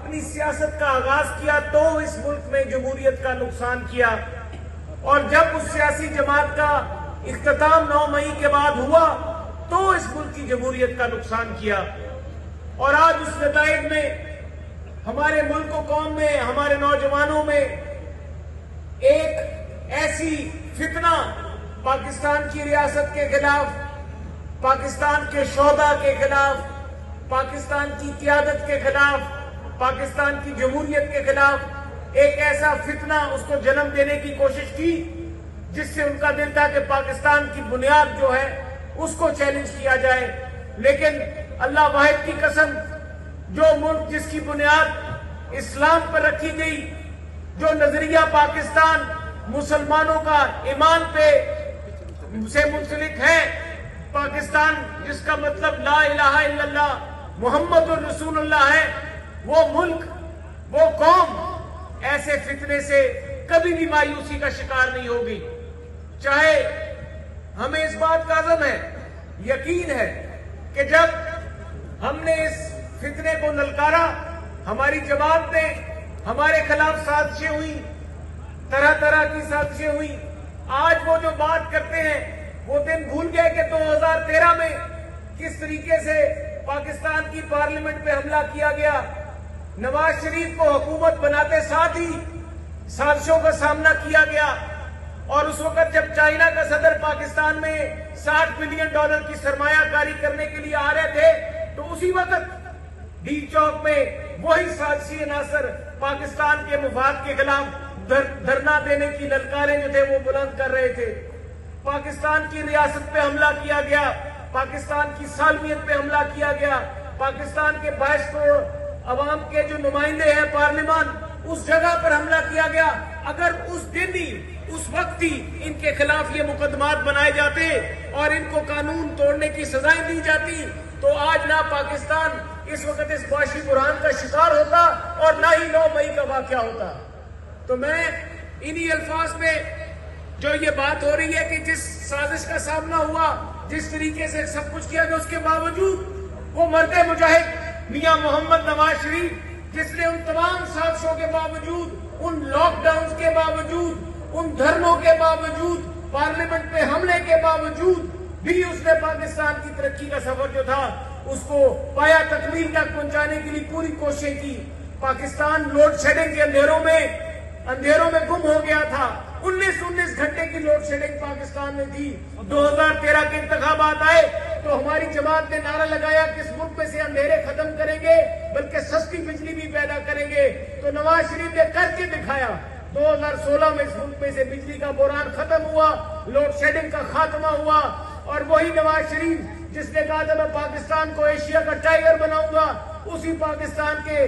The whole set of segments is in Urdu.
اپنی سیاست کا آغاز کیا تو اس ملک میں جمہوریت کا نقصان کیا، اور جب اس سیاسی جماعت کا اختتام 9 مئی کے بعد ہوا تو اس ملک کی جمہوریت کا نقصان کیا۔ اور آج اس نتائج میں ہمارے ملک و قوم میں، ہمارے نوجوانوں میں ایک ایسی فتنہ پاکستان کی ریاست کے خلاف، پاکستان کے شہداء کے خلاف، پاکستان کی قیادت کے خلاف، پاکستان کی جمہوریت کے خلاف ایک ایسا فتنہ اس کو جنم دینے کی کوشش کی جس سے ان کا دل تھا کہ پاکستان کی بنیاد جو ہے اس کو چیلنج کیا جائے۔ لیکن اللہ واحد کی قسم، جو ملک جس کی بنیاد اسلام پر رکھی گئی، جو نظریہ پاکستان مسلمانوں کا ایمان پہ سے منسلک ہے، پاکستان جس کا مطلب لا الہ الا اللہ محمد الرسول اللہ ہے، وہ ملک، وہ قوم ایسے فتنے سے کبھی بھی مایوسی کا شکار نہیں ہوگی۔ چاہے ہمیں اس بات کا عزم ہے، یقین ہے کہ جب ہم نے اس فتنے کو للکارا، ہماری جماعت نے ہمارے خلاف سازشیں ہوئی، طرح طرح کی سازشیں ہوئی۔ آج وہ جو بات کرتے ہیں وہ دن بھول گئے کہ 2013 میں کس طریقے سے پاکستان کی پارلیمنٹ پہ حملہ کیا گیا، نواز شریف کو حکومت بناتے ساتھ ہی سازشوں کا سامنا کیا گیا، اور اس وقت جب چائنا کا صدر پاکستان میں $60 بلین کی سرمایہ کاری کرنے کے لیے آ رہے تھے تو اسی وقت ڈی چوک میں وہی سازشی عناصر پاکستان کے مفاد کے خلاف دھرنا دینے کی للکاریں جو تھے وہ بلند کر رہے تھے۔ پاکستان کی ریاست پہ حملہ کیا گیا، پاکستان کی سالمیت پہ حملہ کیا گیا، پاکستان کے 22 کروڑ عوام کے جو نمائندے ہیں پارلیمان، اس جگہ پر حملہ کیا گیا۔ اگر اس دن ہی، اس وقت ہی ان کے خلاف یہ مقدمات بنائے جاتے اور ان کو قانون توڑنے کی سزائیں دی جاتی تو آج نہ پاکستان اس وقت اس معاشی بحران کا شکار ہوتا اور نہ ہی 9 مئی کا واقعہ ہوتا۔ تو میں انہی الفاظ میں جو یہ بات ہو رہی ہے کہ جس سازش کا سامنا ہوا، جس طریقے سے سب کچھ کیا گیا، اس کے باوجود وہ مرد مجاہد میاں محمد نواز شریف، جس نے ان تمام سازشوں کے باوجود، ان لاک ڈاؤن کے باوجود، ان دھرنوں کے باوجود، پارلیمنٹ پہ حملے کے باوجود بھی اس نے پاکستان کی ترقی کا سفر جو تھا اس کو پایا تکمیل تک پہنچانے کے لیے پوری کوششیں کی۔ پاکستان لوڈ شیڈنگ کے اندھیروں میں گم ہو گیا تھا۔ 19 گھنٹے کی لوڈ شیڈنگ پاکستان میں تھی۔ 2013 کے انتخابات آئے تو ہماری جماعت نے نعرہ لگایا کہ اس ملک میں سے اندھیرے ختم کریں گے بلکہ سستی بجلی بھی پیدا کریں گے، تو نواز شریف نے کر کے دکھایا۔ 2016 میں اس ملک میں سے بجلی کا بحران ختم ہوا، لوڈ شیڈنگ کا خاتمہ ہوا، اور وہی نواز شریف جس نے کہا تھا میں پاکستان کو ایشیا کا ٹائیگر بناؤں گا، اسی پاکستان کے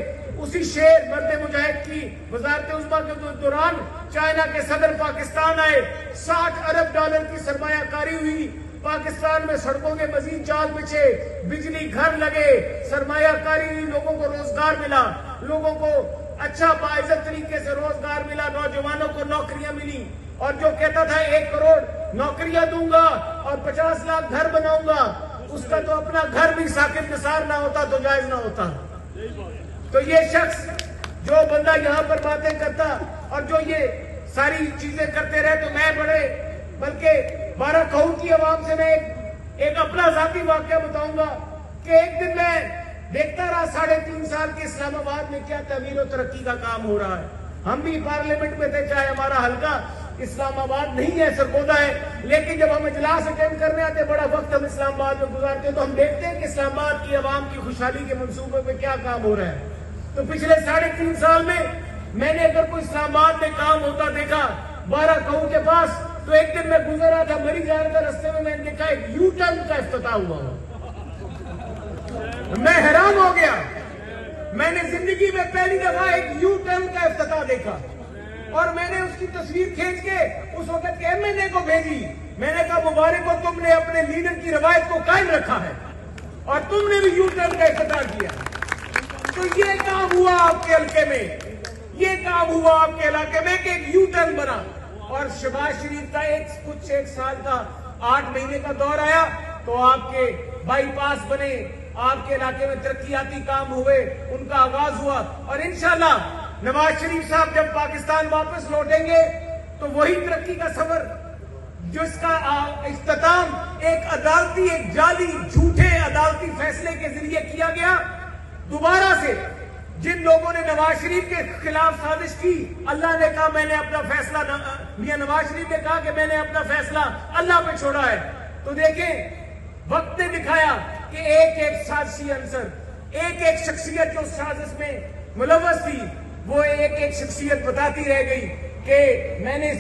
اسی شیر مرد مجاہد کی وزارت عظمیٰ کے دوران چائنا کے صدر پاکستان آئے، $60 ارب کی سرمایہ کاری ہوئی، پاکستان میں سڑکوں کے مزید جال بچھے، بجلی گھر لگے، سرمایہ کاری ہوئی، لوگوں کو روزگار ملا، لوگوں کو اچھا باعزت طریقے سے روزگار ملا، نوجوانوں کو نوکریاں ملی، اور جو کہتا تھا 1 کروڑ نوکریاں دوں گا اور 50 لاکھ گھر بناؤں گا، اس کا تو اپنا گھر بھی ثاقب نثار نہ ہوتا تو جائز نہ ہوتا۔ تو یہ شخص جو بندہ یہاں پر باتیں کرتا اور جو یہ ساری چیزیں کرتے رہے، تو میں بلکہ 12 کھوڑ کی عوام سے میں ایک اپنا ذاتی واقعہ بتاؤں گا کہ ایک دن میں دیکھتا رہا 3.5 سال کے اسلام آباد میں کیا تعمیر و ترقی کا کام ہو رہا ہے۔ ہم بھی پارلیمنٹ میں تھے، چاہے ہمارا حلقہ اسلام آباد نہیں ہے، سرگودا ہے، لیکن جب ہم اجلاس اٹینڈ کرنے آتے، بڑا وقت ہم اسلام آباد میں گزارتے ہیں، تو ہم دیکھتے ہیں کہ اسلام آباد کی عوام کی خوشحالی کے منصوبے پہ کیا کام ہو رہا ہے۔ تو پچھلے 3.5 سال میں نے اگر کوئی اسلام آباد میں کام ہوتا دیکھا 12 کھوڑ کے پاس، تو ایک دن میں گزر رہا تھا مری جا رہا تھا، رستے میں نے دیکھا ایک یو ٹرن کا افتتاح ہوا۔ میں حیران ہو گیا، میں نے زندگی میں پہلی دفعہ ایک یو ٹرن کا افتتاح دیکھا، اور میں نے اس کی تصویر کھینچ کے اس وقت کے MNA کو بھیجی۔ میں نے کہا مبارک ہو، تم نے اپنے لیڈر کی روایت کو قائم رکھا ہے اور تم نے بھی یو ٹرن کا افتتاح کیا۔ تو یہ کام ہوا آپ کے حلقے میں، یہ کام ہوا آپ کے علاقے میں کہ ایک یو ٹرن بنا، اور شہباز شریف کا ایک سال کا 8 مہینے کا دور آیا تو آپ کے بائی پاس بنے، آپ کے علاقے میں ترقیاتی کام ہوئے، ان کا آغاز ہوا، اور انشاءاللہ نواز شریف صاحب جب پاکستان واپس لوٹیں گے تو وہی ترقی کا سفر جس کا اختتام ایک عدالتی، ایک جعلی جھوٹے عدالتی فیصلے کے ذریعے کیا گیا، دوبارہ سے جن لوگوں نے نواز شریف کے خلاف سازش کی، اللہ نے کہا میں نے اپنا فیصلہ، میاں نواز شریف نے کہا کہ میں نے اپنا فیصلہ اللہ پہ چھوڑا ہے۔ تو دیکھیں وقت نے دکھایا کہ ایک ایک سازشی عنصر، ایک ایک شخصیت جو سازش میں ملوث تھی، وہ ایک ایک شخصیت بتاتی رہ گئی کہ میں نے